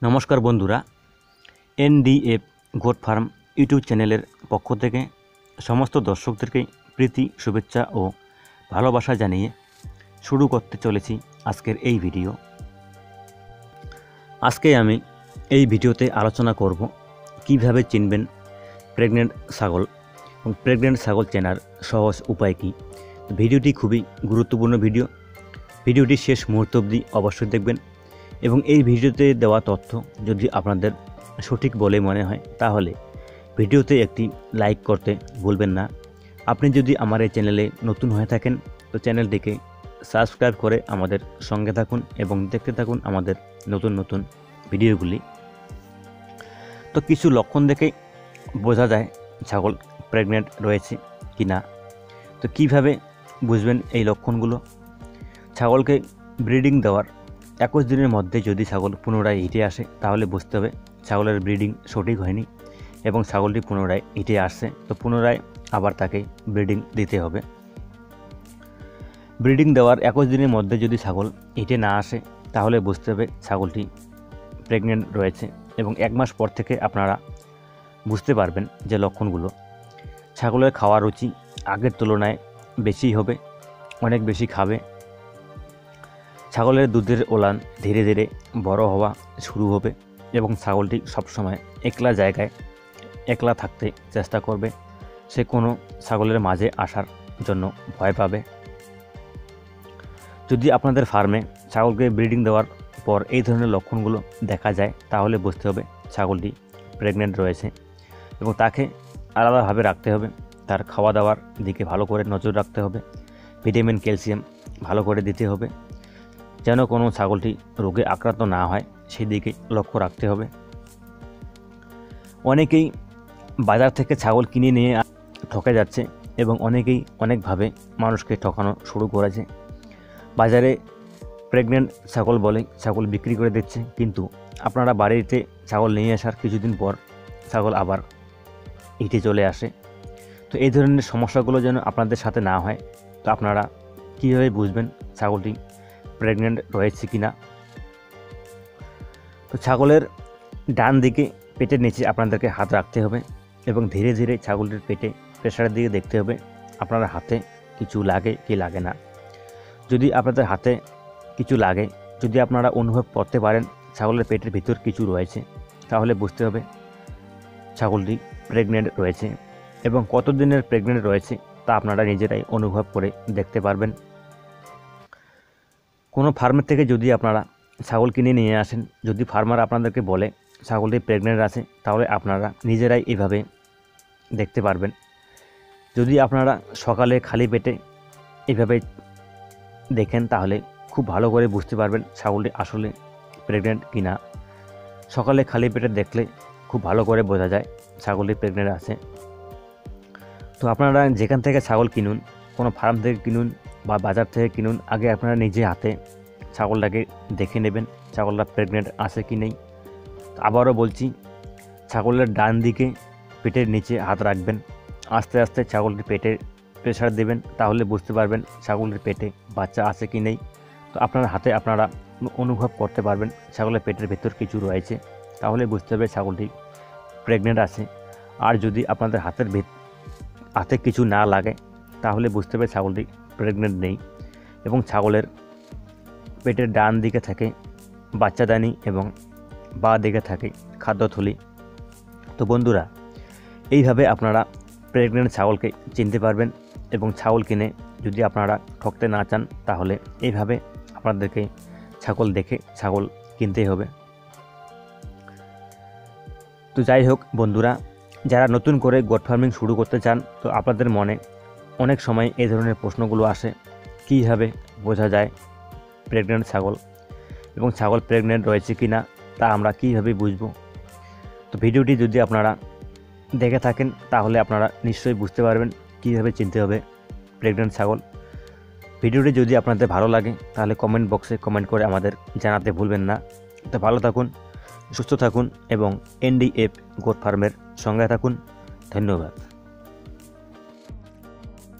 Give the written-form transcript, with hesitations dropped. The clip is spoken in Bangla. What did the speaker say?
নমস্কার বন্ধুরা, এনডিএফ গোট ফার্ম ইউটিউব চ্যানেলের পক্ষ থেকে সমস্ত দর্শকদেরকে প্রীতি শুভেচ্ছা ও ভালোবাসা জানিয়ে শুরু করতে চলেছি আজকের এই ভিডিও। আজকে আমি এই ভিডিওতে আলোচনা করব কিভাবে চিনবেন প্রেগনেন্ট ছাগল এবং প্রেগনেন্ট ছাগল চেনার সহজ উপায় কী। ভিডিওটি খুবই গুরুত্বপূর্ণ ভিডিওটি শেষ মুহূর্ত অবধি অবশ্যই দেখবেন এবং এই ভিডিওতে দেওয়া তথ্য যদি আপনাদের সঠিক বলে মনে হয় তাহলে ভিডিওতে একটি লাইক করতে ভুলবেন না। আপনি যদি আমার এই চ্যানেলে নতুন হয়ে থাকেন তো চ্যানেলটিকে সাবস্ক্রাইব করে আমাদের সঙ্গে থাকুন এবং দেখতে থাকুন আমাদের নতুন নতুন ভিডিওগুলি। তো কিছু লক্ষণ দেখে বোঝা যায় ছাগল প্রেগনেন্ট রয়েছে কি না। তো কিভাবে বুঝবেন এই লক্ষণগুলো? ছাগলকে ব্রিডিং দেওয়ার 21 দিনের মধ্যে যদি ছাগল পুনরায় হিটে আসে তাহলে বুঝতে হবে ছাগলের ব্রিডিং সঠিক হয়নি এবং ছাগলটি পুনরায় হিটে আসছে, তো পুনরায় আবার তাকে ব্রিডিং দিতে হবে। ব্রিডিং দেওয়ার 21 দিনের মধ্যে যদি ছাগল হিটে না আসে তাহলে বুঝতে হবে ছাগলটি প্রেগনেন্ট রয়েছে এবং 1 মাস পর থেকে আপনারা বুঝতে পারবেন যে লক্ষণগুলো। ছাগলের খাওয়ার রুচি আগের তুলনায় বেশি হবে, অনেক বেশি খাবে। ছাগলের দুধের ওলান ধীরে ধীরে বড় হওয়া শুরু হবে এবং ছাগলটি সবসময় একলা জায়গায় একলা থাকতে চেষ্টা করবে, সে কোনো ছাগলের মাঝে আসার জন্য ভয় পাবে। যদি আপনাদের ফার্মে ছাগলকে ব্রিডিং দেওয়ার পর এই ধরনের লক্ষণগুলো দেখা যায় তাহলে বুঝতে হবে ছাগলটি প্রেগনেন্ট রয়েছে এবং তাকে আলাদাভাবে রাখতে হবে। তার খাওয়া দাওয়ার দিকে ভালো করে নজর রাখতে হবে, ভিটামিন ক্যালসিয়াম ভালো করে দিতে হবে যেন কোনো ছাগলটি রোগে আক্রান্ত না হয়, সেই দিকে লক্ষ্য রাখতে হবে। অনেকেই বাজার থেকে ছাগল কিনে নিয়ে ঠকে যাচ্ছে এবং অনেকেই অনেকভাবে মানুষকে ঠকানো শুরু করেছে। বাজারে প্রেগনেন্ট ছাগল বলে ছাগল বিক্রি করে দিচ্ছে, কিন্তু আপনারা বাড়িতে ছাগল নিয়ে আসার কিছুদিন পর ছাগল আবার হিটে চলে আসে। তো এই ধরনের সমস্যাগুলো যেন আপনাদের সাথে না হয়, তো আপনারা কীভাবে বুঝবেন ছাগলটি প্রেগনেন্ট রয়েছে কি না? তো ছাগলের ডান দিকে পেটের নিচে আপনাদেরকে হাত রাখতে হবে এবং ধীরে ধীরে ছাগলটির পেটে প্রেশারের দিকে দেখতে হবে আপনার হাতে কিছু লাগে কি লাগে না। যদি আপনাদের হাতে কিছু লাগে, যদি আপনারা অনুভব করতে পারেন ছাগলের পেটের ভিতর কিছু রয়েছে, তাহলে বুঝতে হবে ছাগলটি প্রেগনেন্ট রয়েছে এবং কত দিনের প্রেগনেন্ট রয়েছে তা আপনারা নিজেরাই অনুভব করে দেখতে পারবেন। কোনো ফার্মের থেকে যদি আপনারা ছাগল কিনে নিয়ে আসেন, যদি ফার্মার আপনাদেরকে বলে ছাগলটি প্রেগনেন্ট আছে তাহলে আপনারা নিজেরাই এইভাবে দেখতে পারবেন। যদি আপনারা সকালে খালি পেটে এইভাবে দেখেন তাহলে খুব ভালো করে বুঝতে পারবেন ছাগলটি আসলে প্রেগনেন্ট কি না। সকালে খালি পেটে দেখলে খুব ভালো করে বোঝা যায় ছাগলটি প্রেগনেন্ট আছে। তো আপনারা যেখান থেকে ছাগল কিনুন, কোনো ফার্ম থেকে কিনুন বা বাজার থেকে কিনুন, আগে আপনারা নিজে হাতে ছাগলটাকে দেখে নেবেন ছাগলটা প্রেগনেন্ট আছে কি নেই। আবারও বলছি, ছাগলের ডান দিকে পেটের নিচে হাত রাখবেন, আস্তে আস্তে ছাগলটির পেটে প্রেশার দেবেন, তাহলে বুঝতে পারবেন ছাগলের পেটে বাচ্চা আছে কি নেই। তো আপনার হাতে আপনারা অনুভব করতে পারবেন ছাগলের পেটের ভেতর কিছু রয়েছে, তাহলে বুঝতে হবে ছাগলটি প্রেগনেন্ট আছে। আর যদি আপনাদের হাতে কিছু না লাগে তাহলে বুঝতে হবে ছাগলটি প্রেগনেন্ট নেই এবং ছাগলের পেটের ডান দিকে থাকে বাচ্চাদানি এবং বাঁ দিকে থাকে খাদ্যথলি। তো বন্ধুরা, এইভাবে আপনারা প্রেগনেন্ট ছাগলকে চিনতে পারবেন এবং ছাগল কিনে যদি আপনারা ঠকতে না চান তাহলে এইভাবে আপনাদেরকে ছাগল দেখে ছাগল কিনতে হবে। তো যাই হোক বন্ধুরা, যারা নতুন করে গোট ফার্মিং শুরু করতে চান, তো আপনাদের মনে অনেক সময় এই ধরনের প্রশ্নগুলো আসে, কীভাবে বোঝা যায় প্রেগনেন্ট ছাগল এবং ছাগল প্রেগনেন্ট রয়েছে কি না তা আমরা কীভাবে বুঝব। তো ভিডিওটি যদি আপনারা দেখে থাকেন তাহলে আপনারা নিশ্চয়ই বুঝতে পারবেন কীভাবে চিনতে হবে প্রেগনেন্ট ছাগল। ভিডিওটি যদি আপনাদের ভালো লাগে তাহলে কমেন্ট বক্সে কমেন্ট করে আমাদের জানাতে ভুলবেন না। তো ভালো থাকুন, সুস্থ থাকুন এবং এনডিএফ গোট ফার্মের সঙ্গে থাকুন। ধন্যবাদ।